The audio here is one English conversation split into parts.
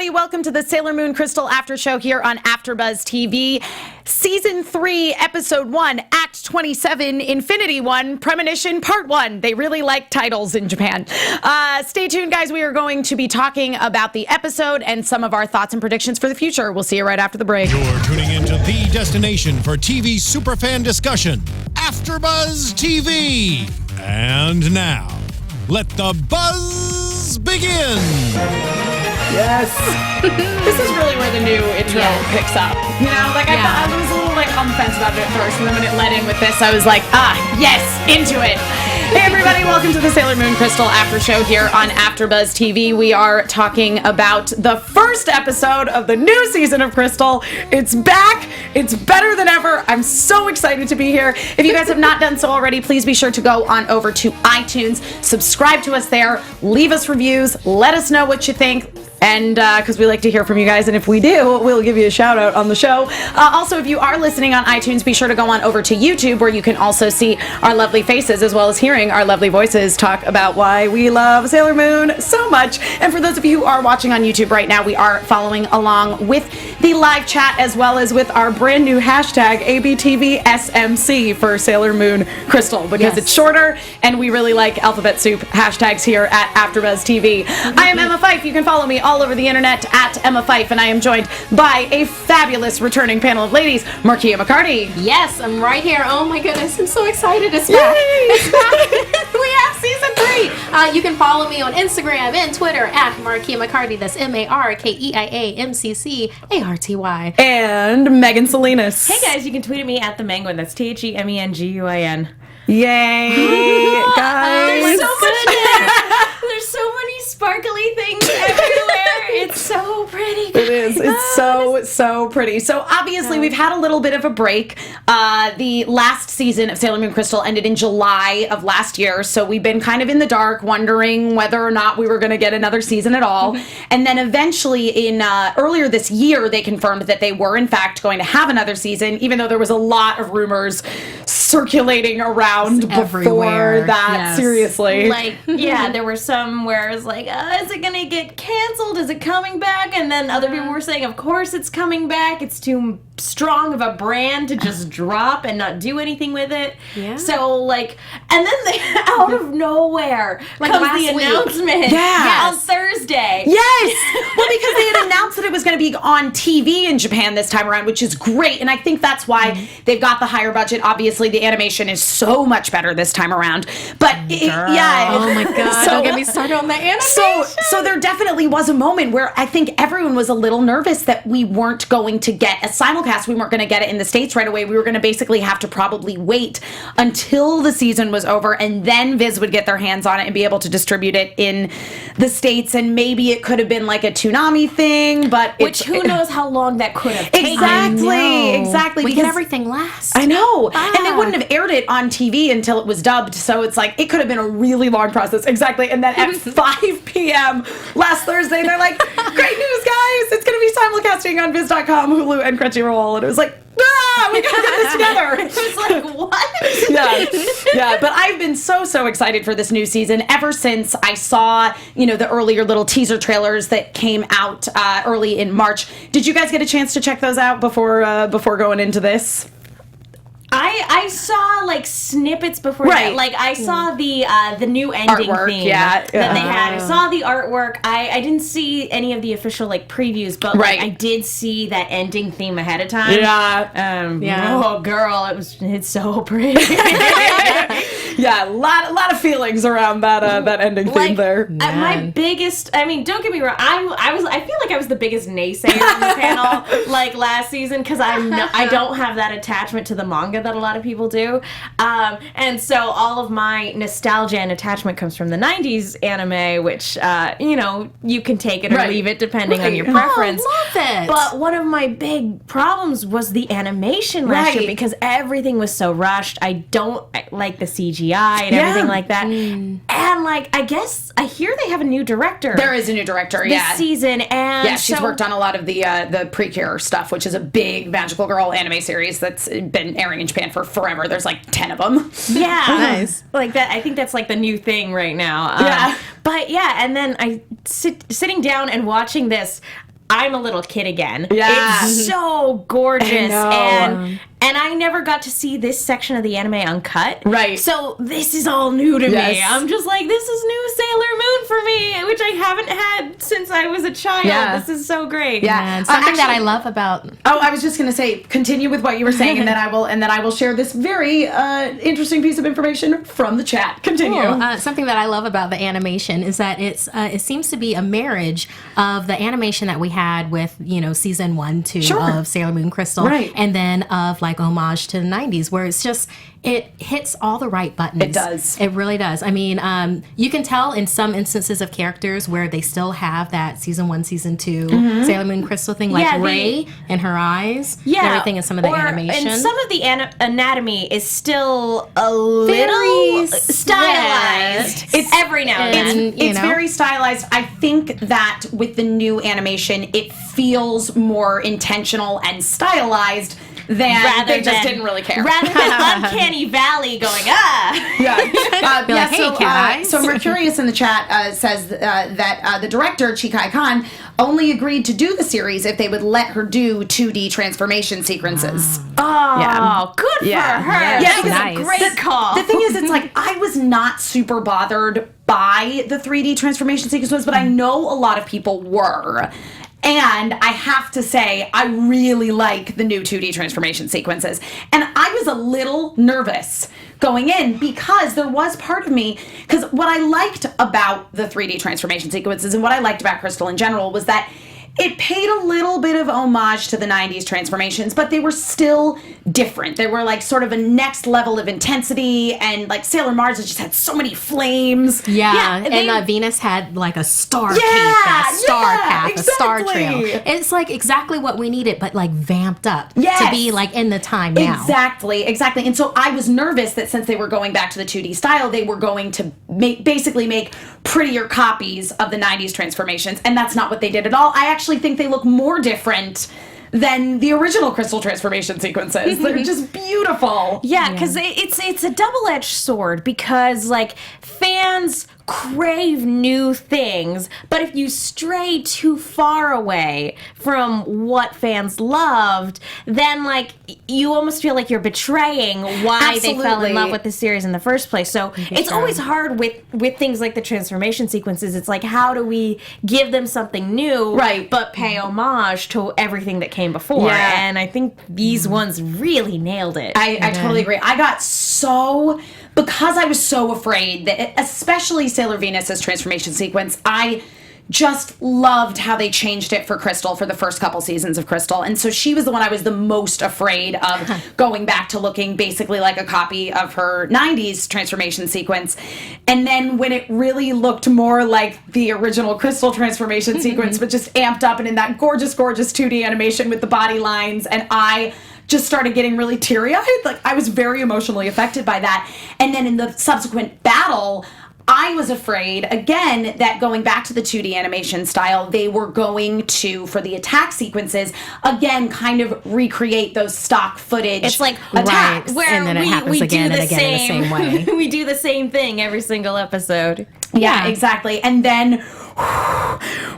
everybody. Welcome to the Sailor Moon Crystal After Show here on AFTERBUZZ TV. Season 3, Episode 1, Act 27, Infinity 1, Premonition Part 1. They really like titles in Japan. Stay tuned, guys. We are going to be talking about the episode and some of our thoughts and predictions for the future. We'll see you right after the break. You're tuning into the destination for TV superfan discussion, AFTERBUZZ TV. And now, let the buzz begin. Yes. This is really where the new intro picks up. You know, like I was a little like on the fence about it at first, and then when it led in with this, I was like, yes, into it. Hey everybody, welcome to the Sailor Moon Crystal After Show here on AFTERBUZZ TV. We are talking about the first episode of the new season of Crystal. It's back. It's better than ever. I'm so excited to be here. If you guys have not done so already, please be sure to go on over to iTunes, subscribe to us there, leave us reviews, let us know what you think. And because we like to hear from you guys, and if we do, we'll give you a shout out on the show. Also, if you are listening on iTunes, be sure to go on over to YouTube, where you can also see our lovely faces as well as hearing our lovely voices talk about why we love Sailor Moon so much. And for those of you who are watching on YouTube right now, we are following along with the live chat as well as with our brand new hashtag ABTVSMC for Sailor Moon Crystal, because it's shorter and we really like alphabet soup hashtags here at AFTERBUZZ TV. I am Emma Fyffe. You can follow me all over the internet at Emma Fyffe, and I am joined by a fabulous returning panel of ladies, Markeia McCarty. Yes, I'm right here. Oh my goodness, I'm so excited. It's back. It's back. We have season 3. You can follow me on Instagram and Twitter at Markeia McCarty. That's MarkeiaMcCarty. And Megan Salinas. Hey guys, you can tweet at me at the Manguin. That's TheMenguin. Yay, guys. There's so many sparkly things everywhere. It's so pretty, guys. It is. It's so pretty. So obviously we've had a little bit of a break. The last season of Sailor Moon Crystal ended in July of last year, so we've been kind of in the dark, wondering whether or not we were going to get another season at all. And then eventually in earlier this year, they confirmed that they were in fact going to have another season, even though there was a lot of rumors circulating around before that. Yes. Seriously. Like, yeah, there were some where it was like, is it going to get canceled? Is it coming back? And then other people were saying, of course it's coming back. It's too strong of a brand to just drop and not do anything with it. Yeah. So, like, and then they, out of nowhere, like comes the announcement on Thursday. Yes! Well, because they had announced that it was going to be on TV in Japan this time around, which is great. And I think that's why they've got the higher budget. Obviously, the animation is so much better this time around. But, oh my God, don't get me started on the animation. So there definitely was a moment where I think everyone was a little nervous that we weren't going to get a simulcast. We weren't going to get it in the States right away. We were going to basically have to probably wait until the season was over, and then Viz would get their hands on it and be able to distribute it in the States. And maybe it could have been like a Toonami thing, but who knows how long that could have taken. Exactly. We get everything last. I know. And they wouldn't have aired it on TV until it was dubbed, so it's like, it could have been a really long process. Exactly. And then at 5 p.m. last Thursday, they're like, great news, guys! It's going to be simulcasting on Viz.com, Hulu, and Crunchyroll. And it was like, we gotta get this together. It was like, what? Yeah. But I've been so excited for this new season ever since I saw, the earlier little teaser trailers that came out early in March. Did you guys get a chance to check those out before going into this? I saw like snippets before that. Like I saw the new ending artwork, theme that they had. I saw the artwork. I didn't see any of the official like previews, but like, I did see that ending theme ahead of time. Oh girl, it's so pretty. A lot of feelings around that ending theme there. My biggest, don't get me wrong, I feel like I was the biggest naysayer on the panel like last season, because I don't have that attachment to the manga that a lot of people do, and so all of my nostalgia and attachment comes from the 90s anime, which you can take it or leave it depending on your preference. Love it. But one of my big problems was the animation last year, because everything was so rushed. I like the CGI and everything like that. And like, I guess I hear they have a new director. There is a new director, this season, and she's worked on a lot of the Precure stuff, which is a big magical girl anime series that's been airing in Japan for forever. There's like 10 of them. Yeah, nice. Like that. I think that's like the new thing right now. But and then sitting down and watching this, I'm a little kid again. Yeah. It's so gorgeous. I know. And I never got to see this section of the anime uncut. Right. So this is all new to me. Yes. I'm just like, this is new Sailor Moon for me, which I haven't had since I was a child. Yeah. This is so great. Yeah. And something that I love about I was just gonna say, continue with what you were saying, and then I will share this very interesting piece of information from the chat. Continue. something that I love about the animation is that it seems to be a marriage of the animation that we had with season 1, 2 Sure. of Sailor Moon Crystal, Right. and then of like homage to the 90s, where it's just it hits all the right buttons. It does. It really does. I mean, you can tell in some instances of characters where they still have that season 1, season 2 Sailor Moon Crystal thing, like Yeah, Ray and her eyes, and everything in some of the animation. And some of the anatomy is still a Very little stylized. It's every now and then. you It's know? very stylized. I think that with the new animation, it feels more intentional and stylized than they just didn't really care. Rather than Uncanny Valley going, Yeah. Be like, "Hey, guys." So Mercurius in the chat says that the director, Chikai Khan, only agreed to do the series if they would let her do 2D transformation sequences. Oh, Yeah. good for Yeah. her. Yeah. That was Nice. a great call. The thing is, it's like, I was not super bothered by the 3D transformation sequences, but I know a lot of people were. And I have to say, I really like the new 2D transformation sequences. And I was a little nervous going in because there was part of me, because what I liked about the 3D transformation sequences and what I liked about Crystal in general was that it paid a little bit of homage to the 90s transformations, but they were still different. They were like sort of a next level of intensity, and like Sailor Mars just had so many flames. Yeah, they- and Venus had like a star cape, Yeah, a star yeah, path, a star exactly. trail. It's like exactly what we needed, but like vamped up to Yes. be like in the time now. Exactly. And so I was nervous that since they were going back to the 2D style, they were going to basically make prettier copies of the 90s transformations, and that's not what they did at all. I actually think they look more different than the original Crystal transformation sequences. They're just beautiful. Yeah, because it's a double-edged sword, because like fans crave new things, but if you stray too far away from what fans loved, then like you almost feel like you're betraying why they fell in Absolutely. love with the series in the first place. So it's always hard with things like the transformation sequences. It's like, how do we give them something new, Right. but pay homage to everything that came before? Yeah. And I think these ones really nailed it. I totally agree. I got so, because I was so afraid that, especially Sailor Venus's transformation sequence, I just loved how they changed it for Crystal for the first couple seasons of Crystal. And so she was the one I was the most afraid of going back to looking basically like a copy of her 90s transformation sequence. And then when it really looked more like the original Crystal transformation sequence, but just amped up and in that gorgeous, gorgeous 2D animation with the body lines, and I just started getting really teary-eyed. Like, I was very emotionally affected by that. And then in the subsequent battle, I was afraid, again, that going back to the 2D animation style, they were going to, for the attack sequences, again, kind of recreate those stock footage. It's like attacks. where And then it happens we again do and again in the same way. We do the same thing every single episode. Yeah, exactly. And then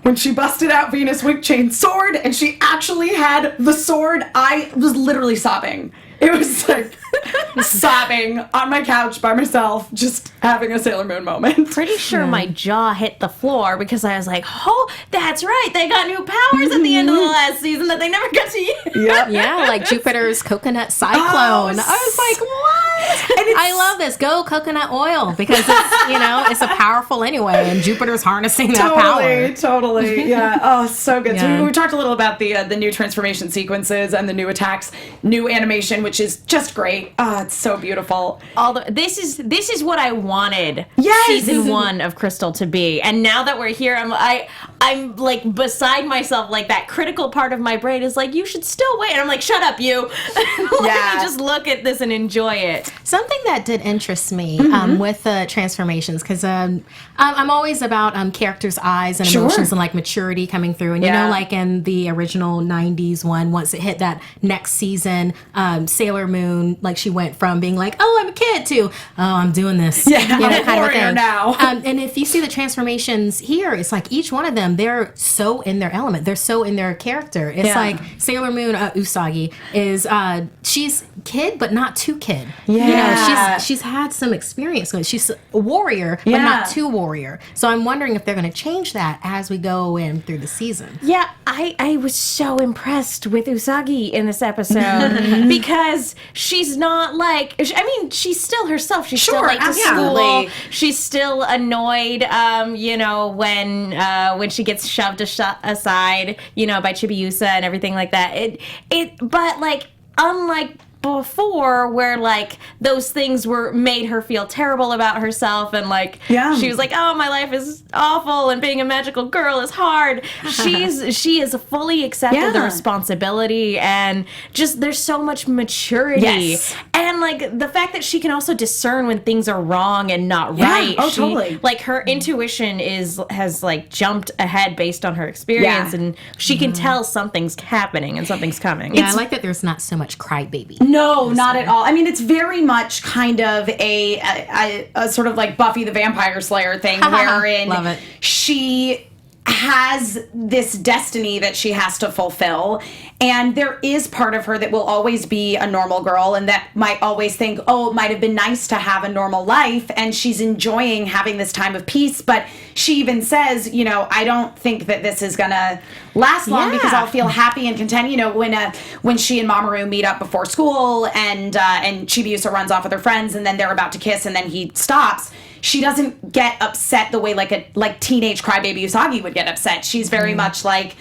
when she busted out Venus Wink Chain's sword and she actually had the sword, I was literally sobbing. It was like sobbing on my couch by myself, just having a Sailor Moon moment. Pretty sure my jaw hit the floor because I was like, oh, that's right. They got new powers at the end of the last season that they never got to use. Yep. Yeah, like Jupiter's coconut cyclone. I was like, what? And it's- I love this. Go coconut oil, because it's it's a powerful anyway, and Jupiter's harnessing that power. Totally. Yeah. Oh, so good. Yeah. So we talked a little about the new transformation sequences and the new attacks, new animation, which is just great. Oh, it's so beautiful. This is what I wanted Yes! season 1 of Crystal to be. And now that we're here, I'm like beside myself. Like, that critical part of my brain is like, you should still wait. And I'm like, shut up, you. Let Yeah. me just look at this and enjoy it. Something that did interest me with the transformations, because I'm always about characters' eyes and Sure. emotions and like maturity coming through. And Yeah. like in the original 90s one, once it hit that next season, Sailor Moon, like she went from being like, oh, I'm a kid to, oh, I'm doing this. Yeah, I'm a kind of warrior thing. now. And if you see the transformations here, it's like each one of them, they're so in their element. They're so in their character. It's like Sailor Moon, Usagi, is she's kid, but not too kid. Yeah. You know, she's had some experience. She's a warrior, but not too warrior. So I'm wondering if they're going to change that as we go in through the season. Yeah, I was so impressed with Usagi in this episode because she's not like, I mean, she's still herself. She's still like to school. She's still annoyed, you know, when she gets shoved aside, you know, by Chibiusa and everything like that. But like, unlike before, where like those things made her feel terrible about herself, and like she was like, oh, my life is awful and being a magical girl is hard. She has fully accepted the responsibility, and just there's so much maturity, and like the fact that she can also discern when things are wrong and not right. Totally. Like her intuition has like jumped ahead based on her experience, and she can tell something's happening and something's coming. Yeah, I like that there's not so much crybaby. No, not at all. I mean, it's very much kind of a sort of like Buffy the Vampire Slayer thing, wherein Love it. She has this destiny that she has to fulfill, and there is part of her that will always be a normal girl and that might always think, oh, it might have been nice to have a normal life, and she's enjoying having this time of peace, but she even says, you know, I don't think that this is gonna last long because I'll feel happy and content. You know, when she and Mamoru meet up before school, and Chibiusa runs off with her friends, and then they're about to kiss, and then he stops. She doesn't get upset the way like teenage crybaby Usagi would get upset. She's very much like,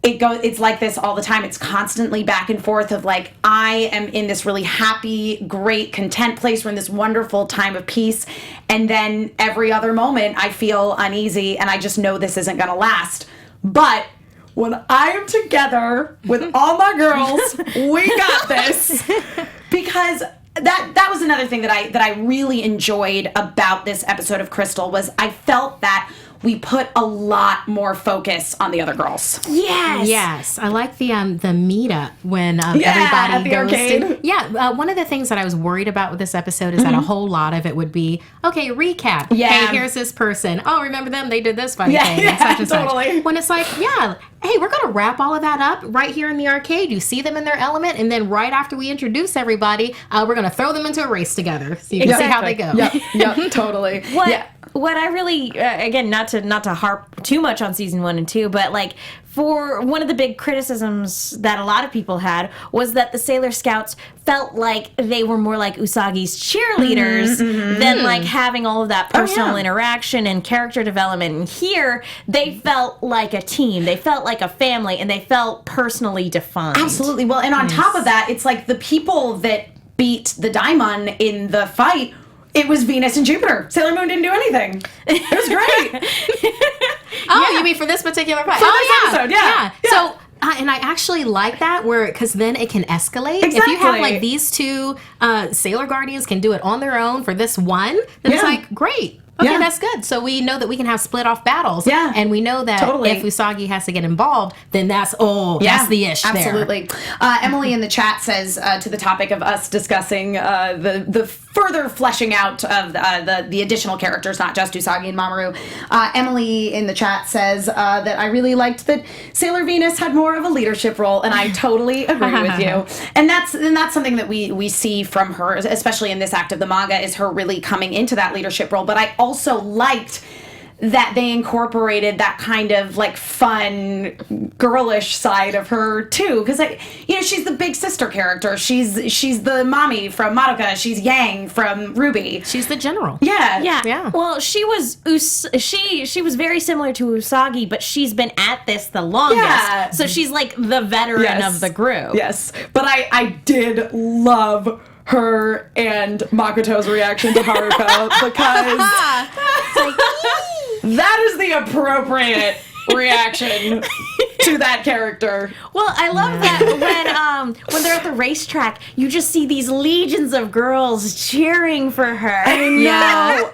it's like this all the time. It's constantly back and forth of like, I am in this really happy, great, content place. We're in this wonderful time of peace. And then every other moment I feel uneasy and I just know this isn't going to last. But when I am together with all my girls, we got this. Because that was another thing that I really enjoyed about this episode of Crystal was I felt that we put a lot more focus on the other girls. Yes. I like the meetup when everybody goes to... one of the things that I was worried about with this episode is that a whole lot of it would be, okay, recap. Hey, here's this person. Oh, remember them? They did this funny thing. And such and such. When it's like, hey, we're going to wrap all of that up right here in the arcade. You see them in their element, and then right after we introduce everybody, we're going to throw them into a race together so you can see how they go. Yep, totally. What I really, again, not to harp too much on season 1 and 2, but like for one of the big criticisms that a lot of people had was that the Sailor Scouts felt like they were more like Usagi's cheerleaders than like having all of that personal interaction and character development. And here, they felt like a team. They felt like a family, and they felt personally defined. Absolutely. Well, and on top of that, it's like the people that beat the Daimon in the fight, it was Venus and Jupiter. Sailor Moon didn't do anything. It was great. You mean for this particular fight? For this episode, yeah. So, and I actually like that, because then it can escalate. Exactly. If you have like these two Sailor Guardians can do it on their own for this one, then it's like, great. Okay, that's good. So we know that we can have split off battles. Yeah. And we know that if Usagi has to get involved, then that's the ish there. Absolutely. Emily in the chat says to the topic of us discussing the further fleshing out of the additional characters, not just Usagi and Mamoru. Emily in the chat says that I really liked that Sailor Venus had more of a leadership role, and I totally agree with you. And that's something that we see from her, especially in this act of the manga, is her really coming into that leadership role. But I also liked that they incorporated that kind of like fun girlish side of her too, because she's the big sister character. She's the mommy from Madoka. She's Yang from Ruby. She's the general. Yeah. Well, she was very similar to Usagi, but she's been at this the longest. Yeah. So she's like the veteran of the group. Yes, but I did love her and Makoto's reaction to Haruka because that is the appropriate reaction to that character. Well, I love that when they're at the racetrack, you just see these legions of girls cheering for her. I know.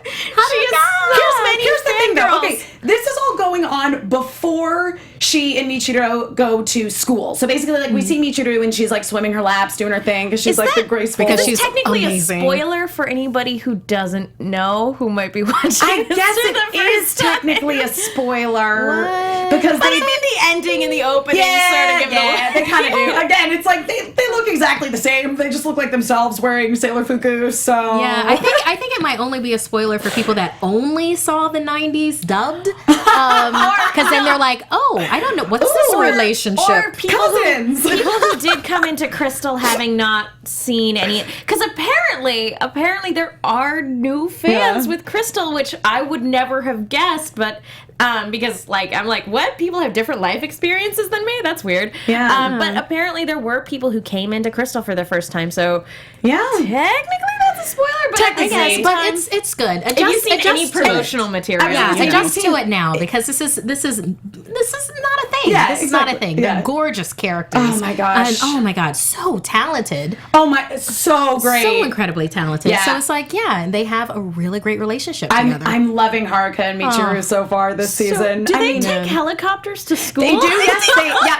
Here's the thing, though. Okay, this is all going on before she and Michiru go to school. So basically, like, we see Michiru and she's like swimming her laps, doing her thing because she's like the graceful. because Is she's this technically amazing. a spoiler for anybody who doesn't know, who might be watching? I guess it is technically a spoiler because But I mean, the ending and the opening sort of give it they kind of do. Again, it's like they look exactly the same. They just look like themselves wearing Sailor Fuku. So Yeah, I think it might only be a spoiler for people that only saw the 90s dubbed. Because then they're like, oh, I don't know. What's this relationship? Or people Cousins. who did come into Crystal having not seen any, because apparently there are new fans with Crystal, which I would never have guessed, but because like I'm like, what? People have different life experiences than me? That's weird. Yeah. But apparently there were people who came into Crystal for the first time, so yeah. technically that's a spoiler, but Technically. I guess, But it's good. if you've seen any promotional material, Yeah, Yeah. adjust to it now because this is not a thing. Yeah, this is not a exactly. thing. Yeah. They're gorgeous characters. Oh my gosh. And oh my god, so talented. Oh my, so great. So incredibly talented. Yeah. So it's like, yeah, and they have a really great relationship together. I'm loving Haruka and Michiru so far this season. do they I mean, take helicopters to school? They do, yes.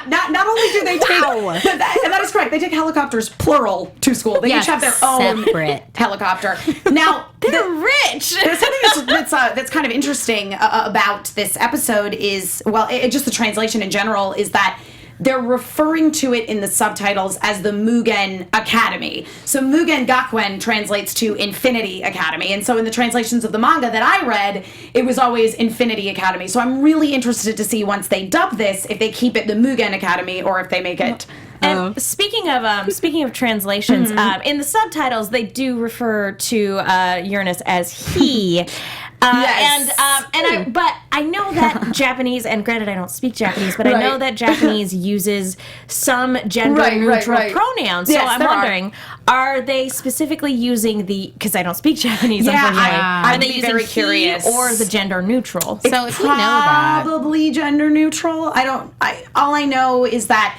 Not only do they take, and that is correct. They take helicopters plural to school. They Yes, each have their own separate. helicopter. Now They're rich. there's something that's kind of interesting about this episode is just the translation in general is that they're referring to it in the subtitles as the Mugen Academy. So Mugen Gakuen translates to Infinity Academy. And so in the translations of the manga that I read, it was always Infinity Academy. So I'm really interested to see once they dub this, if they keep it the Mugen Academy or if they make it... And speaking of translations, in the subtitles they do refer to Uranus as he. Yes. But I know that Japanese, and granted I don't speak Japanese, but I know that Japanese uses some gender neutral pronouns. Yes, so I'm there wondering, are they specifically using because I because I don't speak Japanese, unfortunately. I'd Are they be using very he curious. or the gender neutral? So if you know that, Probably gender neutral. All I know is that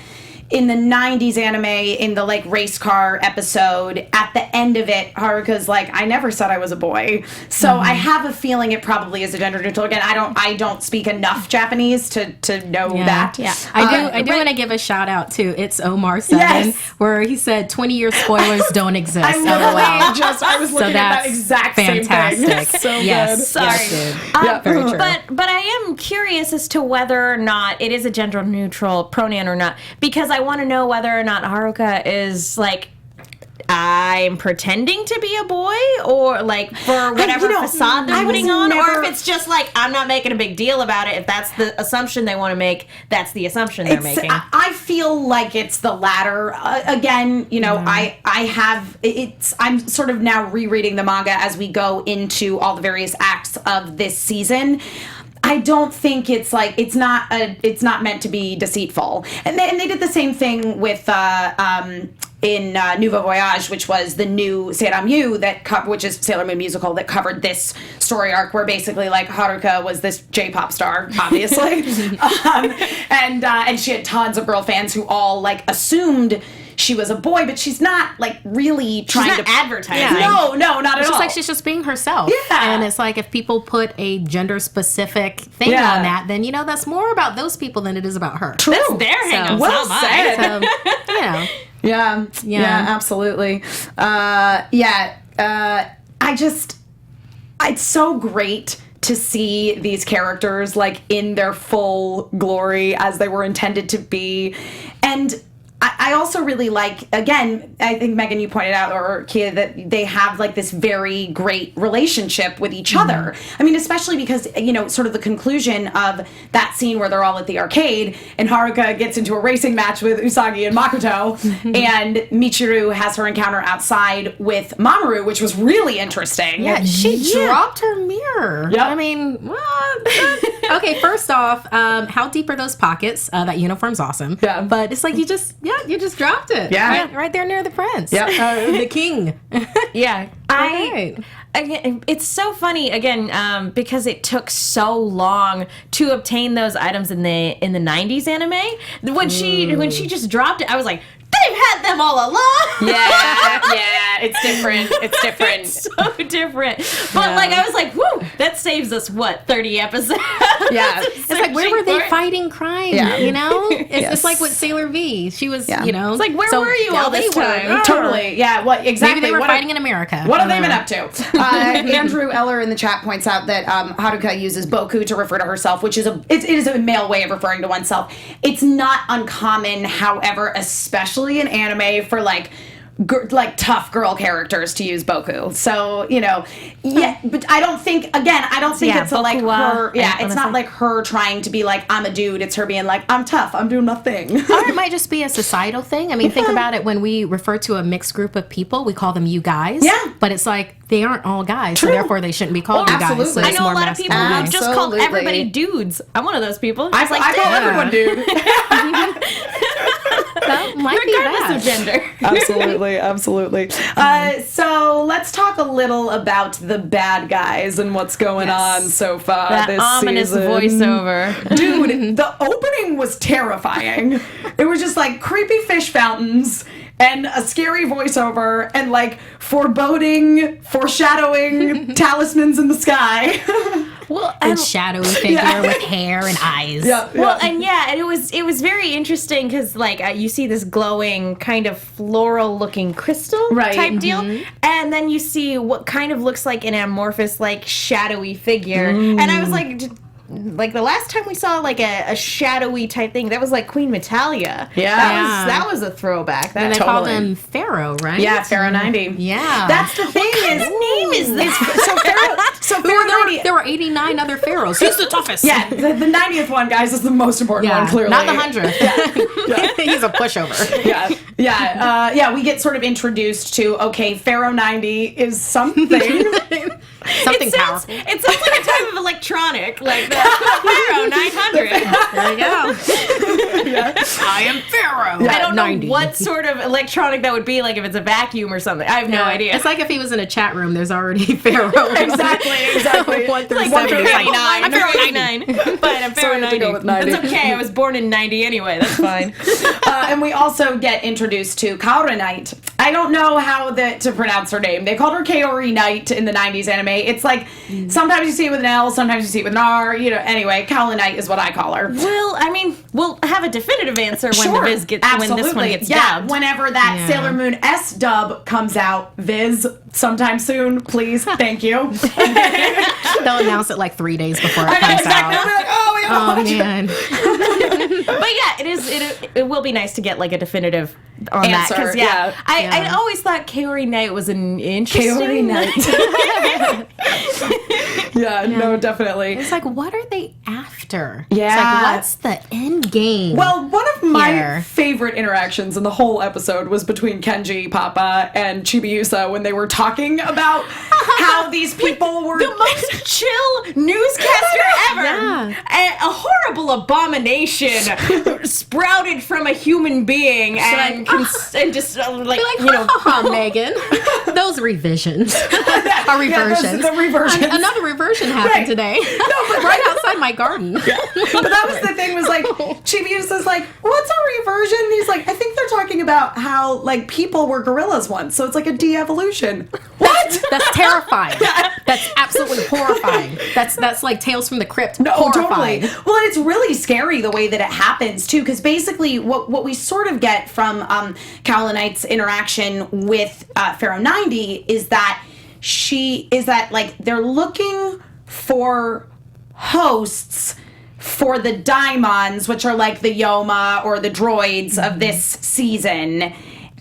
in the 90s anime, in the like race car episode, at the end of it, Haruka's like, I never said I was a boy. So I have a feeling it probably is a gender neutral. Again, I don't speak enough Japanese to know that. Yeah, I do want to give a shout out to It's Omar 7, where he said 20-year spoilers don't exist. I was looking at that exact fantastic. same thing. So yes, good. Sorry. Yes, dude. Very true. But I am curious as to whether or not it is a gender neutral pronoun or not, because I want to know whether or not Haruka is like, I'm pretending to be a boy, or like for whatever facade they're putting on, or if it's just like, I'm not making a big deal about it. If that's the assumption they want to make, that's the assumption they're making. I feel like it's the latter. Again, I'm sort of now rereading the manga as we go into all the various acts of this season. I don't think it's not meant to be deceitful. And they did the same thing with in Nouveau Voyage, which was the new Seiramyu which is Sailor Moon musical that covered this story arc where basically like Haruka was this J-pop star, obviously, and she had tons of girl fans who all like assumed she was a boy, but she's not like really trying to advertise. No, not at all. It's just like she's just being herself. Yeah. And it's like if people put a gender specific thing on that, then that's more about those people than it is about her. True. That's their hang-ups, well not said. mine. So, Yeah, absolutely. It's so great to see these characters like in their full glory as they were intended to be. And I also really like, again, I think Megan, you pointed out, or Kia, that they have like this very great relationship with each other. I mean, especially because, sort of the conclusion of that scene where they're all at the arcade and Haruka gets into a racing match with Usagi and Makoto and Michiru has her encounter outside with Mamoru, which was really interesting. yeah, she dropped her mirror. Yep. I mean, okay, first off, how deep are those pockets? That uniform's awesome. Yeah. But it's like you just dropped it. Yeah. Right there near the prince. Yep. The king. Yeah. Right. Again, it's so funny again because it took so long to obtain those items in the 90s anime. When she just dropped it, I was like, they've had them all along. Yeah, it's different. It's different. It's so different. But like, I was like, whoo, that saves us, what, 30 episodes? Yeah. It's like, where were they fighting crime? Yeah. You know? It's like with Sailor V. She was, you know. It's like, where were you all this time? Totally. Yeah, well, exactly. Maybe they were fighting in America. What have they been up to? Andrew Eller in the chat points out that Haruka uses boku to refer to herself, which is it is a male way of referring to oneself. It's not uncommon, however, especially in anime, for like tough girl characters to use boku. So, you know, yeah, but I don't think it's like her, it's not like her trying to be like, I'm a dude. It's her being like, I'm tough. I'm doing my thing. Or it might just be a societal thing. I mean, think about it. When we refer to a mixed group of people, we call them you guys. Yeah. But it's like, they aren't all guys, so therefore they shouldn't be called you guys. So I know a lot of people who just call everybody dudes. I'm one of those people. I call everyone dude. That might regardless of gender. Absolutely. So let's talk a little about the bad guys and what's going on so far that this ominous season. voiceover. Dude, the opening was terrifying. It was just like creepy fish fountains and a scary voiceover and like foreshadowing talismans in the sky. Well, and shadowy figure with hair and eyes. Well, and it was very interesting because like you see this glowing kind of floral looking crystal type deal, and then you see what kind of looks like an amorphous like shadowy figure, and I was like the last time we saw like a shadowy type thing, that was like Queen Metalia. That was a throwback. And they called him Pharaoh, right? Yeah, Pharaoh 90. Yeah. That's the thing. What kind of name is this? So Pharaoh 90. There were 89 other pharaohs. He's the toughest. Yeah, the 90th one, guys, is the most important one, clearly. Not the 100th. He's a pushover. We get sort of introduced to, okay, Pharaoh 90 is something. Something powerful. It sounds like a type of electronic, like the Pharaoh 900. There you go. I am Pharaoh. I don't 90. know what sort of electronic that would be, like if it's a vacuum or something. I have no idea. It's like if he was in a chat room, there's already Pharaoh. Exactly. 1 through Like 70. I'm Pharaoh 89. But I'm Pharaoh 90. That's okay. I was born in 90 anyway. That's fine. And we also get introduced to Kaori Knight. I don't know how to pronounce her name. They called her Kaori Knight in the 90s anime. It's like sometimes you see it with an L, sometimes you see it with an R. You know. Anyway, Kaori Knight is what I call her. Well, I mean, we'll have a definitive answer when when this one gets dubbed. Whenever that Sailor Moon S dub comes out, Viz, sometime soon, please. Thank you. They'll announce it like 3 days before it comes out. Like, oh man. But yeah, it will be nice to get like a definitive on answer, that, because I always thought Kaori Knight was an interesting Kaori Knight. No, definitely. It's like, what are they after? Yeah. It's like, what's the end game? Well, one of my favorite interactions in the whole episode was between Kenji, Papa, and Chibiusa when they were talking about how these people were the most chill newscaster ever. A horrible abomination sprouted from a human being and just Megan, those revisions are reversions. The reversions. Another reversion happened today. No, but right outside my garden. But that was the thing, was like, Chibiusa's like, what's a reversion? And he's like, I think they're talking about how like people were gorillas once, so it's like a de-evolution. What? That's terrifying. That's absolutely horrifying. That's like Tales from the Crypt. No, horrifying. totally. Well, and it's really scary the way that it happens too, because basically what we sort of get from Kaori Knight's interaction with Pharaoh 90 is that like they're looking for hosts for the daimons, which are like the Yoma or the droids of this season.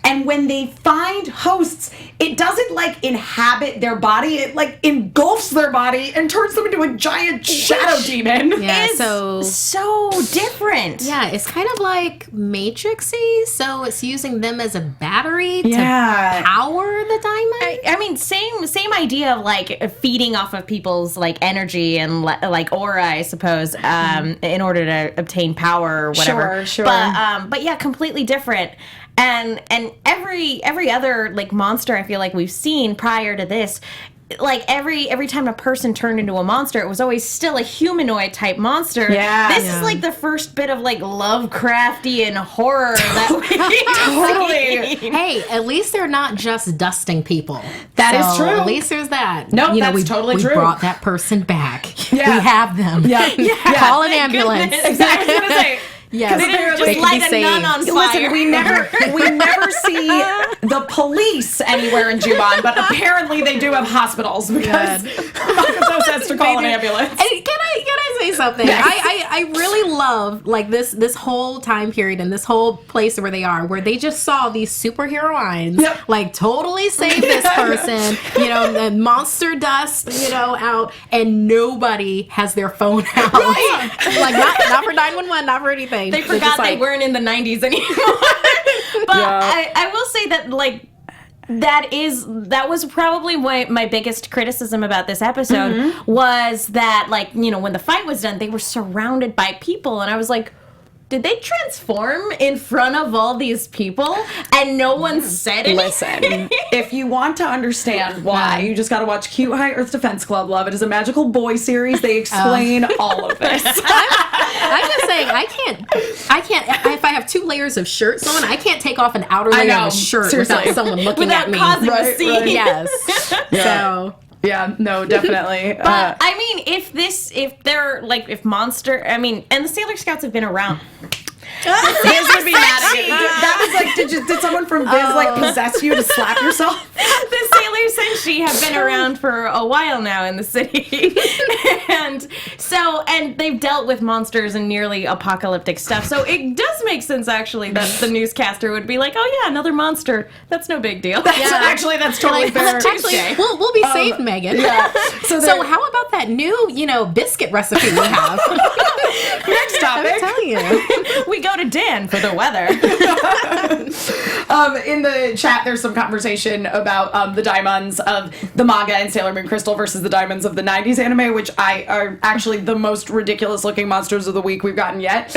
And when they find hosts, it doesn't like inhabit their body. It like engulfs their body and turns them into a giant shadow demon. Yeah, it's so different. Yeah, it's kind of like Matrixy, so it's using them as a battery to power the diamond. I mean, same idea of like feeding off of people's like energy and like aura, I suppose, in order to obtain power or whatever. Sure. But yeah, completely different. And every other like monster I feel like we've seen prior to this, like every time a person turned into a monster, it was always still a humanoid type monster. This is like the first bit of like Lovecraftian horror that we Totally. Hey, at least they're not just dusting people. That is true. At least there's that. Nope, that's totally true. We brought that person back. Yeah. We have them. Yeah. Call an ambulance. goodness. Exactly. I was gonna say. Yes. They didn't They just can be light a nun on saved. fire. Listen, we never see the police anywhere in Juban, but apparently they do have hospitals because Makoto says to call an ambulance. And can I say something? Yes. I really love like this whole time period and this whole place where they are, where they just saw these superheroines like totally save this person, you know, the monster dust, you know, out, and nobody has their phone out. Right. Like not for 911, not for anything. They forgot they weren't in the 90s anymore. But I will say that, like, that was probably my biggest criticism about this episode was that, like, you know, when the fight was done, they were surrounded by people, and I was like, did they transform in front of all these people and no one said anything? Listen, if you want to understand why, you just got to watch Cute High Earth Defense Club, love. It is a magical boy series. They explain all of this. I'm just saying, I can't. If I have 2 layers of shirts on, I can't take off an outer layer of a shirt Seriously. without someone looking Without at me. causing a scene. Right. Yes. So. Yeah, no, definitely. But I mean, if Monster, I mean, and the Sailor Scouts have been around. Viz would be mad at you. That was like, did someone from Viz like possess you to slap yourself? The Sailor Senshi have been around for a while now in the city. and they've dealt with monsters and nearly apocalyptic stuff. So it does make sense, actually, that the newscaster would be like, oh yeah, another monster. That's no big deal. That's totally fair. Actually, we'll be safe, Megan. Yeah. So how about that new, biscuit recipe we have? Next topic. I'm telling you. We go to Dan for the weather. In the chat, there's some conversation about the diamonds of the manga and Sailor Moon Crystal versus the diamonds of the 90s anime, which are actually the most ridiculous looking monsters of the week we've gotten yet.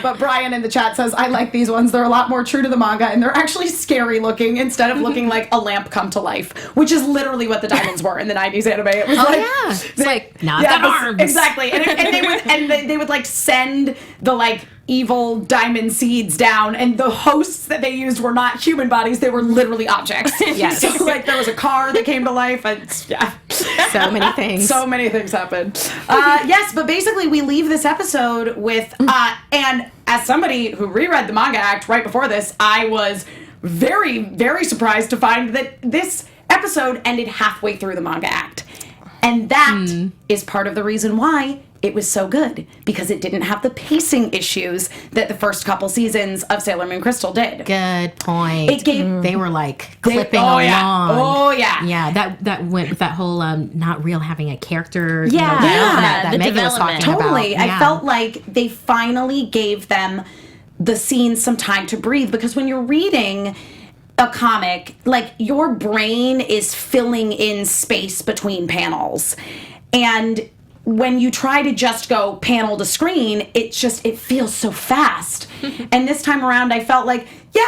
But Brian in the chat says, I like these ones. They're a lot more true to the manga, and they're actually scary looking instead of looking like a lamp come to life, which is literally what the diamonds were in the 90s anime. It was It's like, now I've got arms. Exactly. And they would like send the like evil diamond seeds down, and the hosts that they used were not human bodies, they were literally objects. Yes. So like there was a car that came to life, and So many things. So many things happened. Yes, but basically we leave this episode with and as somebody who reread the manga act right before this, I was very, very surprised to find that this episode ended halfway through the manga act. And that is part of the reason why it was so good, because it didn't have the pacing issues that the first couple seasons of Sailor Moon Crystal did. Good point. It gave they were like clipping along. Yeah, that went with that whole not real having a character. That the Megan was talking Totally. about. I felt like they finally gave them the scenes some time to breathe, because when you're reading a comic, like your brain is filling in space between panels, and when you try to just go panel to screen, it feels so fast. And this time around, I felt like,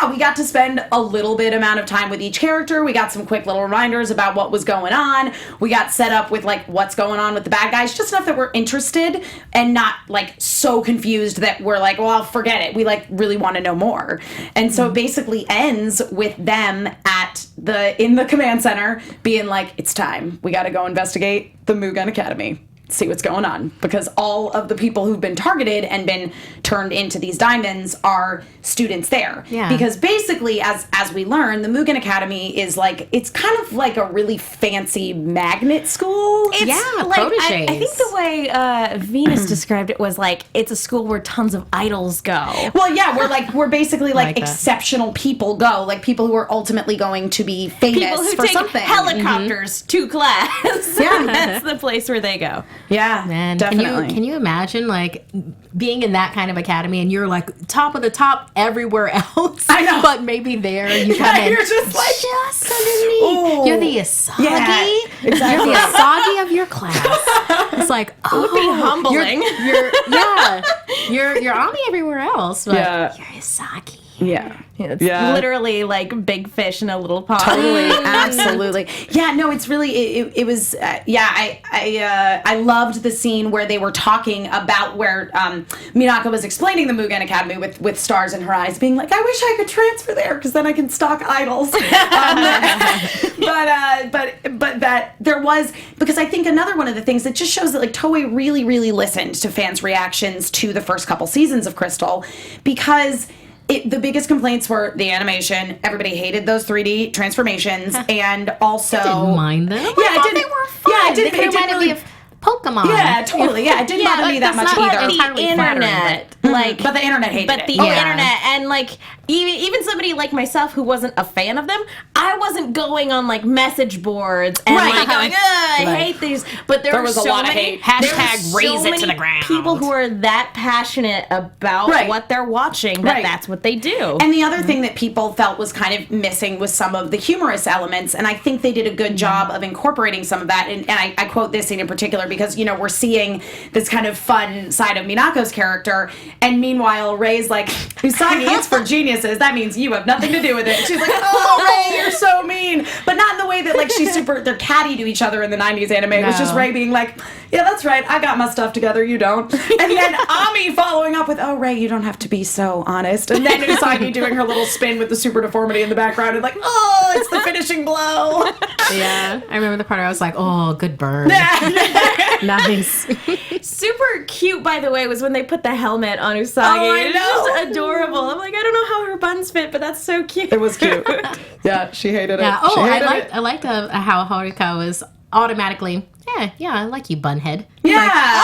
we got to spend a little bit amount of time with each character. We got some quick little reminders about what was going on. We got set up with like what's going on with the bad guys, just enough that we're interested and not like so confused that we're like, well, forget it. We like really want to know more. And so it basically ends with them in the command center being like, it's time. We got to go investigate the Mugen Academy. See what's going on, because all of the people who've been targeted and been turned into these diamonds are students there. Yeah. Because basically, as we learn, the Mugen Academy is like, it's kind of like a really fancy magnet school. It's like, I think the way Venus described it was like, it's a school where tons of idols go. Well, yeah, we're basically like exceptional people go, like people who are ultimately going to be famous People who for take something. helicopters to class. Yeah. That's the place where they go. Yeah, Man, definitely. can you imagine like being in that kind of academy and you're like top of the top everywhere else? I know, but maybe there you come in you're just like just underneath. Ooh. You're the Usagi. Yeah, exactly. You're the Usagi of your class. It's like, would be humbling. You're Ami everywhere else, but you're Usagi It's literally like big fish in a little pond. Totally, absolutely. Yeah, no, it's really it was. I loved the scene where they were talking about where Minako was explaining the Mugen Academy with stars in her eyes, being like, "I wish I could transfer there because then I can stalk idols." But that there was, because I think another one of the things that just shows that like Toei really, really listened to fans' reactions to the first couple seasons of Crystal, because the biggest complaints were the animation. Everybody hated those 3D transformations, and also I didn't mind them. Yeah, I did. They were fun. Yeah, They reminded me of Pokemon. Yeah, totally. Yeah, it didn't bother me that much either. The internet, like, but the internet hated but it. the internet, and like even somebody like myself who wasn't a fan of them, I wasn't going on like message boards and like going, I hate these. But there was a so lot many, of hate. Hashtag raise it to the ground. People who are that passionate about what they're watching that that's what they do. And the other thing that people felt was kind of missing was some of the humorous elements, and I think they did a good job of incorporating some of that. And I quote this scene in particular because, you know, we're seeing this kind of fun side of Minako's character, and meanwhile Ray's like, Usagi, it's for geniuses. That means you have nothing to do with it. And she's like, oh, Ray, you're so mean. But not in the way that like they're catty to each other in the 90s anime. It was just Ray being like, yeah, that's right, I got my stuff together, you don't. And then Ami following up with, oh, Ray, you don't have to be so honest. And then Usagi doing her little spin with the super deformity in the background and like, oh, it's the finishing blow. Yeah, I remember the part where I was like, oh, good burn. Nice. Super cute, by the way, was when they put the helmet on Usagi. Oh, I It's know. just adorable. I'm like, I don't know how her buns fit, but that's so cute. It was cute. Yeah, she hated it. Yeah. Oh, She I hated liked it. I liked how Haruka was automatically. Yeah, I like you, bunhead. Yeah,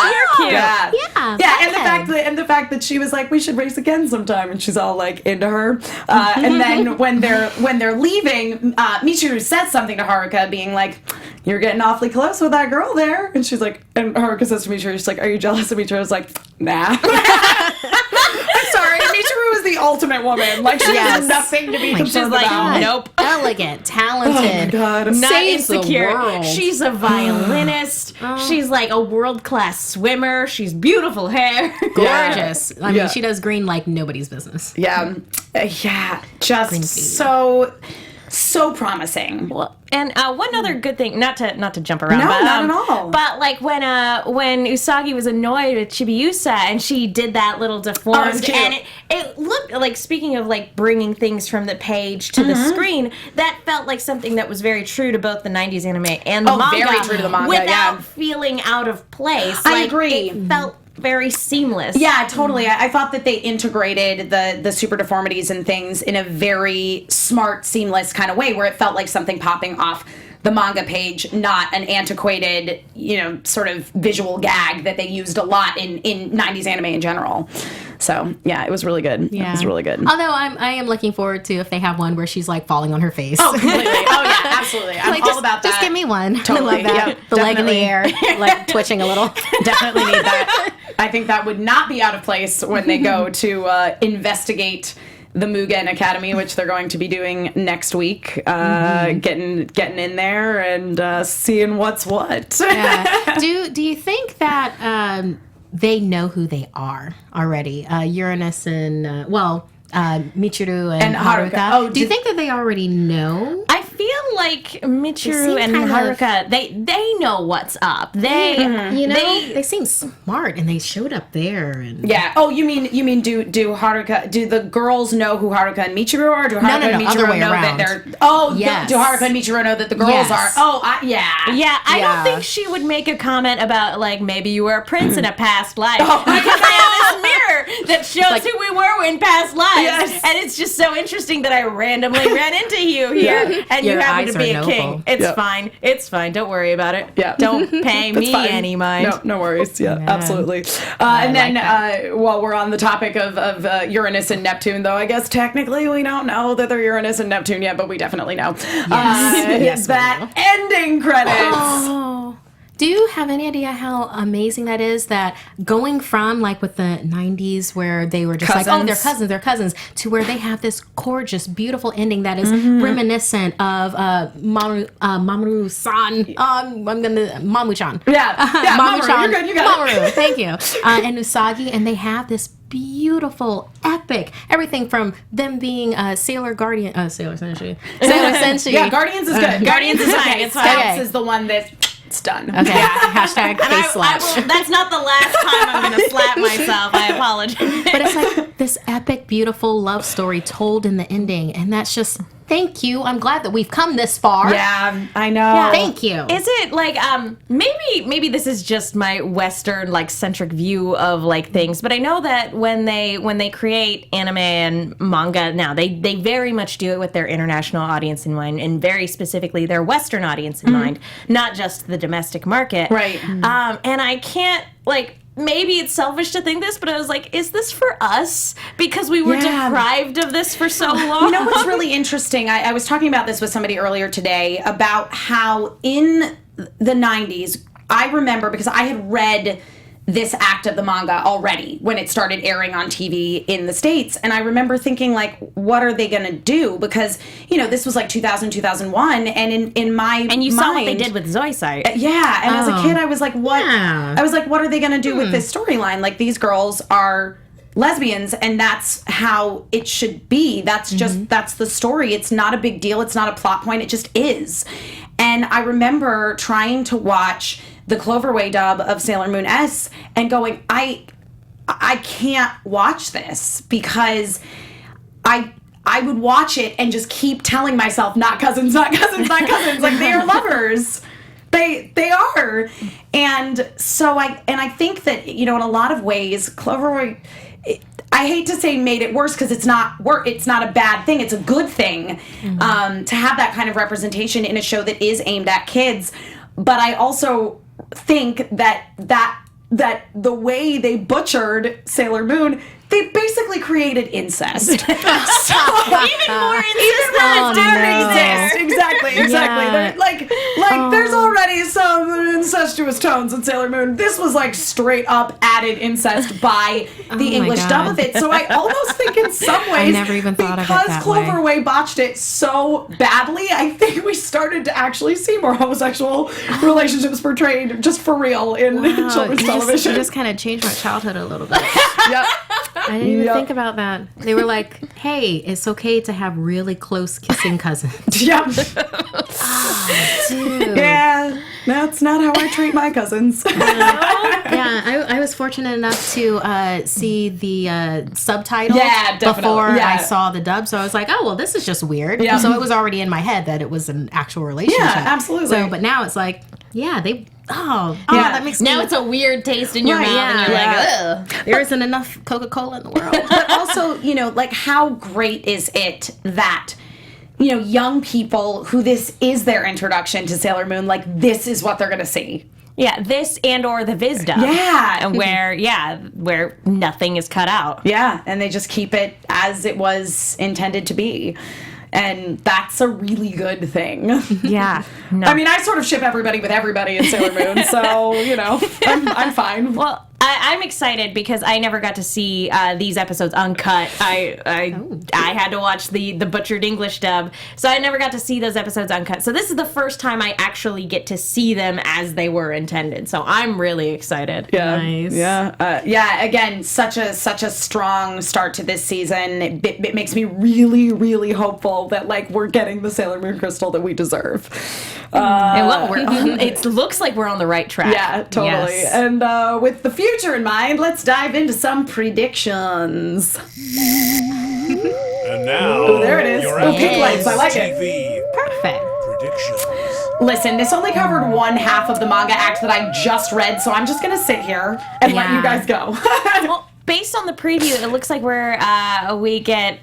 Like, you're cute. Yeah, Yeah, and the fact that she was like, we should race again sometime, and she's all like into her. And then when they're leaving, Michiru says something to Haruka, being like, "You're getting awfully close with that girl there," and she's like, and Haruka says to Michiru, she's like, "Are you jealous of Michiru?" I was like, "Nah." I'm sorry, Michiru is the ultimate woman. Like she has nothing to be concerned like, about. nope. Elegant, talented, Oh my God. Not saves the insecure. world. She's a violinist. She's like a world-class swimmer. She's beautiful hair. gorgeous. I mean, Yeah. she does green like nobody's business. Yeah, just Green so promising. Well, and one other good thing, not to jump around, No, but, not at all. But like when Usagi was annoyed at Chibiusa and she did that little deformed, it's cute. and it looked like, speaking of like bringing things from the page to the screen, that felt like something that was very true to both the 90s anime and the manga. Very true to the manga, without feeling out of place. I Like, agree. It felt very seamless. Yeah, totally. I thought that they integrated the super deformities and things in a very smart, seamless kind of way, where it felt like something popping off the manga page, not an antiquated, sort of visual gag that they used a lot in 90s anime in general. So yeah, it was really good. Yeah. It was really good. Although I am looking forward to if they have one where she's like falling on her face. Oh, completely. Oh yeah, absolutely. I'm like, all just, about that. Just give me one. Totally. I love that. Yep, the leg in the definitely. air, like twitching a little. Definitely need that. I think that would not be out of place when they go to investigate the Mugen Academy, which they're going to be doing next week. Getting in there and seeing what's what. Yeah. Do you think that they know who they are already? Uranus and Michiru and Haruka. Oh, do you think that they already know? I feel like Michiru seem and kind of- Haruka, they know what's up. They They seem smart, and they showed up there. And Yeah. Oh, you mean do Haruka? Do the girls know who Haruka and Michiru are? Do Haruka No, and Michiru other way know around. that they're? Oh, Yes. do Haruka and Michiru know that the girls Yes. are? Oh, yeah. Yeah, I Yeah. don't think she would make a comment about, like, maybe you were a prince in a past life. Oh, because I have this mirror that shows who we were in past lives. Yes. And it's just so interesting that I randomly ran into you here, and Your you happen eyes to be are a king. noble. It's Yep. fine. It's fine. Don't worry about it. Yeah. Don't pay me Fine. any mind. No worries. Yeah, absolutely. And then while we're on the topic of Uranus and Neptune, though, I guess technically we don't know that they're Uranus and Neptune yet, but we definitely know. Yes, we that ending credits. Oh. Do you have any idea how amazing that is? That going from like with the 90s where they were just like, oh, they're cousins, to where they have this gorgeous, beautiful ending that is reminiscent of Mamoru-san. Mamu-chan. Yeah, Mamoru, you're good, you got it. Mamoru, thank you. And Usagi, and they have this beautiful, epic. Everything from them being Sailor Senshi. Yeah, Guardians is good. Guardians is fine. It's fine. Scouts is the one that's done. Okay. Hashtag face slap. That's not the last time I'm going to slap myself. I apologize. But it's like this epic, beautiful love story told in the ending, and that's just thank you. I'm glad that we've come this far. Yeah, I know. Yeah. Thank you. Is it like maybe this is just my Western like centric view of like things, but I know that when they create anime and manga now, they very much do it with their international audience in mind, and very specifically their Western audience in mind, not just the domestic market. Right. And I can't like. Maybe it's selfish to think this, but I was like, is this for us? Because we were deprived of this for so long. You know what's really interesting? I was talking about this with somebody earlier today about how in the 90s, I remember, because I had read this act of the manga already when it started airing on TV in the States. And I remember thinking, like, what are they going to do? Because, you know, this was like 2000, 2001. And in my And you mind, saw what they did with Zoisite. Yeah. And as a kid, I was like, what? Yeah. I was like, what are they going to do with this storyline? Like, these girls are lesbians, and that's how it should be. That's just, that's the story. It's not a big deal. It's not a plot point. It just is. And I remember trying to watch the Cloverway dub of Sailor Moon S and going, I can't watch this, because I would watch it and just keep telling myself, not cousins, not cousins, not cousins. Like, they are lovers. They are. And so I think that, you know, in a lot of ways, Cloverway, I hate to say made it worse, because it's not a bad thing. It's a good thing to have that kind of representation in a show that is aimed at kids. But I also think that the way they butchered Sailor Moon, they basically created incest. So, Even more incest than it did exist. Exactly. Yeah. They're like there's already some incestuous tones in Sailor Moon. This was like straight up added incest by the English dub of it. So I almost think in some ways, I never even thought of it that way. because Cloverway botched it so badly, I think we started to actually see more homosexual relationships portrayed just for real in children's television. You just kind of changed my childhood a little bit. Yep. I didn't even think about that. They were like, hey, it's okay to have really close kissing cousins. Yep. Dude. Yeah, that's not how I treat my cousins. Yeah, I was fortunate enough to see the subtitle before I saw the dub. So I was like, oh, well, this is just weird. Yeah. So it was already in my head that it was an actual relationship. Yeah, absolutely. So, but now it's like, that makes Now me... it's a weird taste in your mouth, and you're like, ugh. There isn't enough Coca-Cola in the world. But also, you know, like, how great is it that, you know, young people who this is their introduction to Sailor Moon, like, this is what they're going to see. Yeah, this and or the Viz dub. Yeah. Where nothing is cut out. Yeah, and they just keep it as it was intended to be. And that's a really good thing. Yeah. No. I mean, I sort of ship everybody with everybody in Sailor Moon, so, you know, I'm fine. Well, I'm excited because I never got to see these episodes uncut. I had to watch the butchered English dub, so I never got to see those episodes uncut. So this is the first time I actually get to see them as they were intended. So I'm really excited. Yeah. Nice. Yeah. Again, such a strong start to this season. It makes me really, really hopeful that, like, we're getting the Sailor Moon crystal that we deserve. And what it looks like we're on the right track. Yeah, totally. Yes. And with the future in mind, let's dive into some predictions. And now, Oh, there it is. your Oh, pink lights. I like it. TV Perfect. predictions. Listen, this only covered one half of the manga act that I just read, so I'm just going to sit here and let you guys go. Well, based on the preview, it looks like we get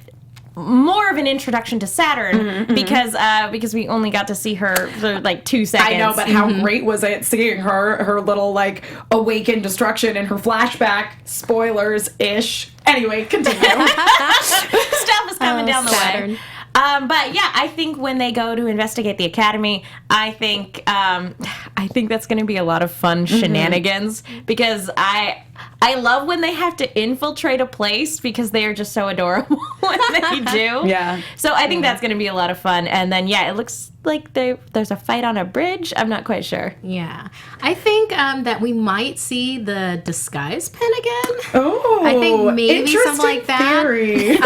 more of an introduction to Saturn because we only got to see her for like 2 seconds. I know, but how great was it seeing her little, like, awakened destruction in her flashback? Spoilers-ish. Anyway, continue. Stuff is coming down the Saturn. way. But yeah, I think when they go to investigate the academy, I think that's going to be a lot of fun shenanigans because I I love when they have to infiltrate a place because they are just so adorable when they do. Yeah. So I think that's going to be a lot of fun. And then, yeah, it looks like there's a fight on a bridge. I'm not quite sure. Yeah. I think that we might see the disguise pin again. Oh, I think maybe something like that. Theory.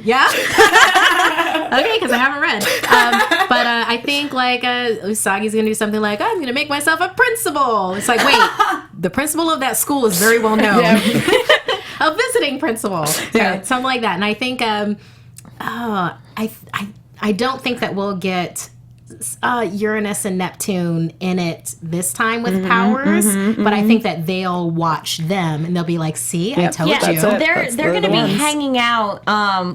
Yeah. Okay, because I haven't read. But I think like Usagi's going to do something like, I'm going to make myself a principal. It's like, wait, the principal of that school is very well known. Yeah. A visiting principal. Yeah. Something like that. And I think, I don't think that we'll get Uranus and Neptune in it this time with powers, but I think that they'll watch them and they'll be like, see, I told you. They're going to be hanging out,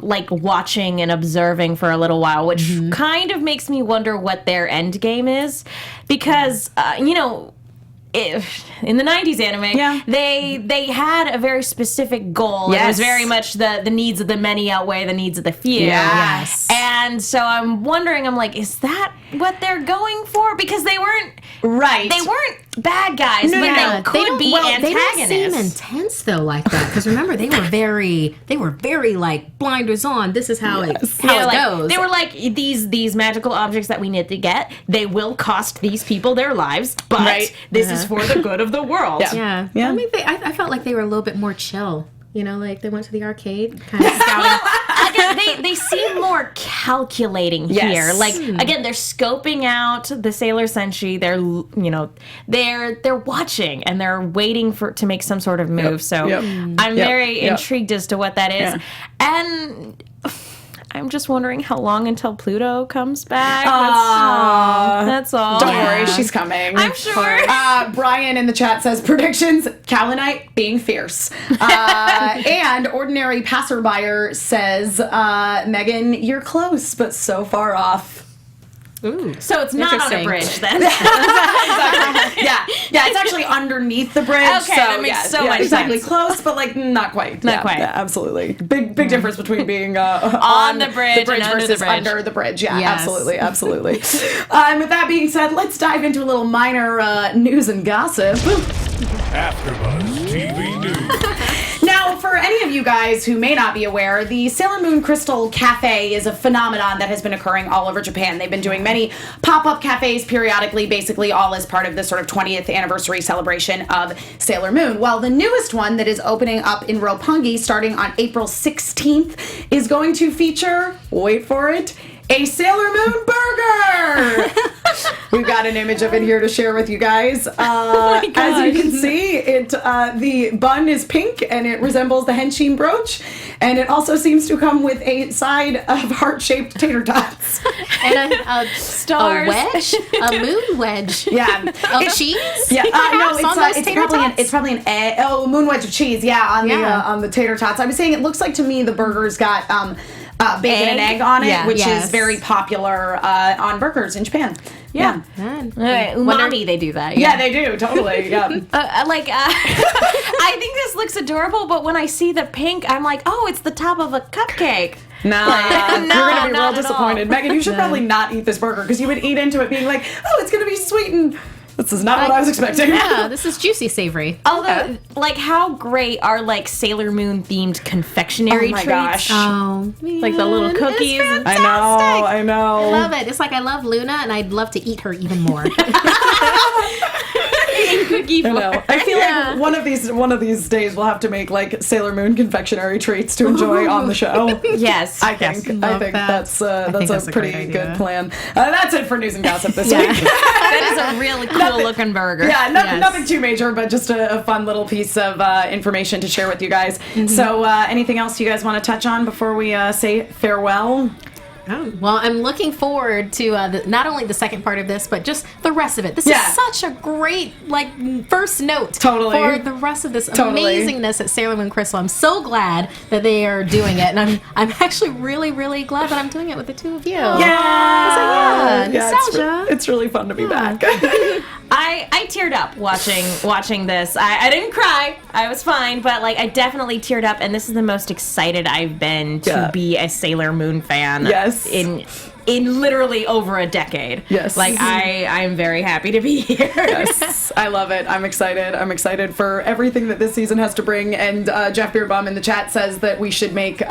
like watching and observing for a little while, which kind of makes me wonder what their end game is, because you know, in the 90s anime, they had a very specific goal. Yes. It was very much the needs of the many outweigh the needs of the few. Yes. And so I'm wondering, I'm like, is that what they're going for? Because they weren't They weren't bad guys, but they could be antagonists. They don't seem intense though like that. Because remember, they were very like blinders on. This is how it goes. They were like these magical objects that we need to get. They will cost these people their lives, but this is for the good of the world. Yeah. I mean, I felt like they were a little bit more chill. You know, like they went to the arcade, kind of scouting. Again, they seem more calculating here. Like again, they're scoping out the Sailor Senshi. They're watching and they're waiting to make some sort of move. So I'm very intrigued as to what that is, and I'm just wondering how long until Pluto comes back. That's all. Don't worry, she's coming. I'm sure. Brian in the chat says, predictions, Kalinite being fierce. And Ordinary Passerbuyer says, Megan, you're close, but so far off. Ooh, so it's not on a bridge then. Exactly. Yeah, it's actually underneath the bridge. Okay, so that makes so much exactly sense. Close, but like not quite. Not quite. Yeah, absolutely. Big difference between being on the bridge and versus under the bridge. Yeah, yes. Absolutely. And with that being said, let's dive into a little minor news and gossip. AfterBuzz TV News. Now, for any of you guys who may not be aware, the Sailor Moon Crystal Cafe is a phenomenon that has been occurring all over Japan. They've been doing many pop-up cafes periodically, basically all as part of the sort of 20th anniversary celebration of Sailor Moon. Well, the newest one that is opening up in Roppongi starting on April 16th is going to feature, wait for it, a Sailor Moon burger! We've got an image of it here to share with you guys. As you can see, the bun is pink and it resembles the henshin brooch, and it also seems to come with a side of heart-shaped tater tots and a stars, a wedge, a moon wedge. Yeah, of cheese. Yeah, no, it's probably an egg. Oh, moon wedge of cheese. Yeah, on the tater tots. I was saying it looks like to me the burger's got bacon and egg on it, which is very popular on burgers in Japan. Yeah. Umami, they do that. Yeah, they do. Totally. Yeah. I think this looks adorable, but when I see the pink, I'm like, oh, it's the top of a cupcake. No, you're going to be real disappointed. Megan, you should probably not eat this burger because you would eat into it being like, oh, it's going to be sweet and... This is not what I was expecting. Yeah, this is juicy savory. Although, like, how great are, like, Sailor Moon themed confectionery treats? Gosh. Oh, man. Like the little cookies. I know. I love it. It's like I love Luna, and I'd love to eat her even more. Cookie flour. I feel like one of these days we'll have to make like Sailor Moon confectionary treats to enjoy on the show. Yes, I think that's a pretty good plan. That's it for news and gossip this week. That is a really cool looking burger. Yeah, nothing too major, but just a fun little piece of information to share with you guys. So, anything else you guys want to touch on before we say farewell? Oh, well, I'm looking forward to not only the second part of this, but just the rest of it. This is such a great, first note for the rest of this amazingness at Sailor Moon Crystal. I'm so glad that they are doing it, and I'm actually really, really glad that I'm doing it with the two of you. Yeah, nostalgia. It's really fun to be back. I teared up watching this. I didn't cry. I was fine, but like I definitely teared up, and this is the most excited I've been to be a Sailor Moon fan. Yes. In literally over a decade. Yes. Like I'm very happy to be here. Yes. I love it. I'm excited. I'm excited for everything that this season has to bring. And Jeff Beerbaum in the chat says that we should make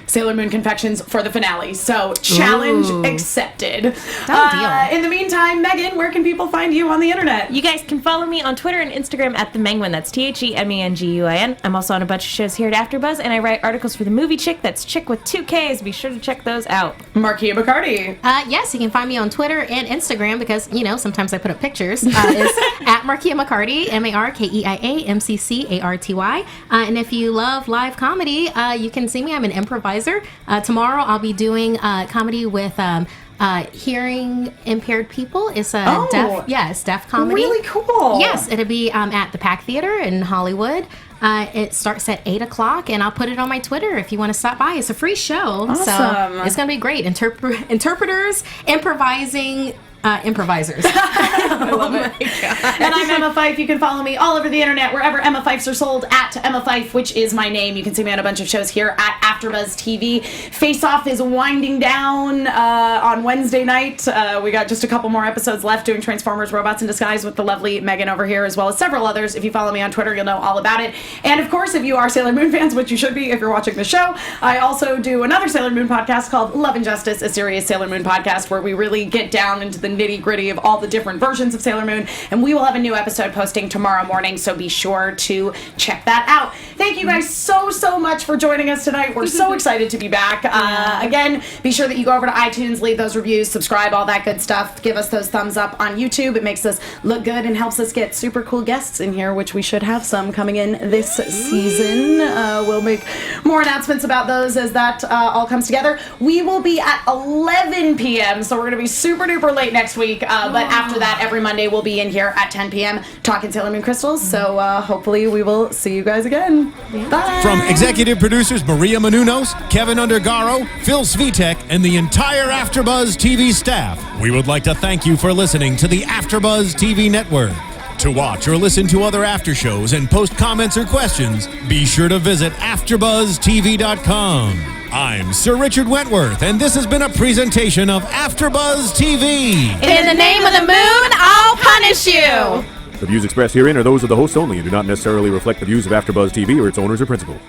Sailor Moon confections for the finale. So challenge accepted. Done deal. In the meantime, Megan, where can people find you on the internet? You guys can follow me on Twitter and Instagram at @themenguin. That's TheMenguin. I'm also on a bunch of shows here at AfterBuzz, and I write articles for the Movie Chick. That's Chick with 2 Ks. Be sure to check those out. Markeia McCarty. Yes, you can find me on Twitter and Instagram because, sometimes I put up pictures. It's at Markeia McCarty, MarkeiaMcCarty. And if you love live comedy, you can see me. I'm an improviser. Tomorrow I'll be doing comedy with hearing impaired people. It's a deaf comedy. Really cool. Yes, it'll be at the Pack Theater in Hollywood. It starts at 8 o'clock, and I'll put it on my Twitter if you want to stop by. It's a free show, so it's going to be great. Interpreters, improvising. Improvisers. I love it. And I'm Emma Fyffe. You can follow me all over the internet, wherever Emma Fyffes are sold, at Emma Fyffe, which is my name. You can see me on a bunch of shows here at AfterBuzz TV. Face Off is winding down on Wednesday night. We got just a couple more episodes left doing Transformers Robots in Disguise with the lovely Megan over here, as well as several others. If you follow me on Twitter, you'll know all about it. And of course, if you are Sailor Moon fans, which you should be if you're watching the show, I also do another Sailor Moon podcast called Love and Justice, a serious Sailor Moon podcast where we really get down into the nitty-gritty of all the different versions of Sailor Moon, and we will have a new episode posting tomorrow morning, so be sure to check that out. Thank you guys so much for joining us tonight. We're so excited to be back. Again, be sure that you go over to iTunes, leave those reviews, subscribe, all that good stuff. Give us those thumbs up on YouTube. It makes us look good and helps us get super cool guests in here, which we should have some coming in this season. We'll make more announcements about those as that all comes together. We will be at 11 p.m., so we're going to be super duper late next week. But after that, every Monday we'll be in here at 10 p.m. talking Sailor Moon crystals. So hopefully we will see you guys again. Bye. From executive producers Maria Menounos, Kevin Undergaro, Phil Svitek, and the entire AfterBuzz TV staff, we would like to thank you for listening to the AfterBuzz TV network. To watch or listen to other after shows and post comments or questions, be sure to visit AfterBuzzTV.com. I'm Sir Richard Wentworth, and this has been a presentation of AfterBuzz TV. In the name of the moon, I'll punish you! The views expressed herein are those of the hosts only and do not necessarily reflect the views of AfterBuzz TV or its owners or principals.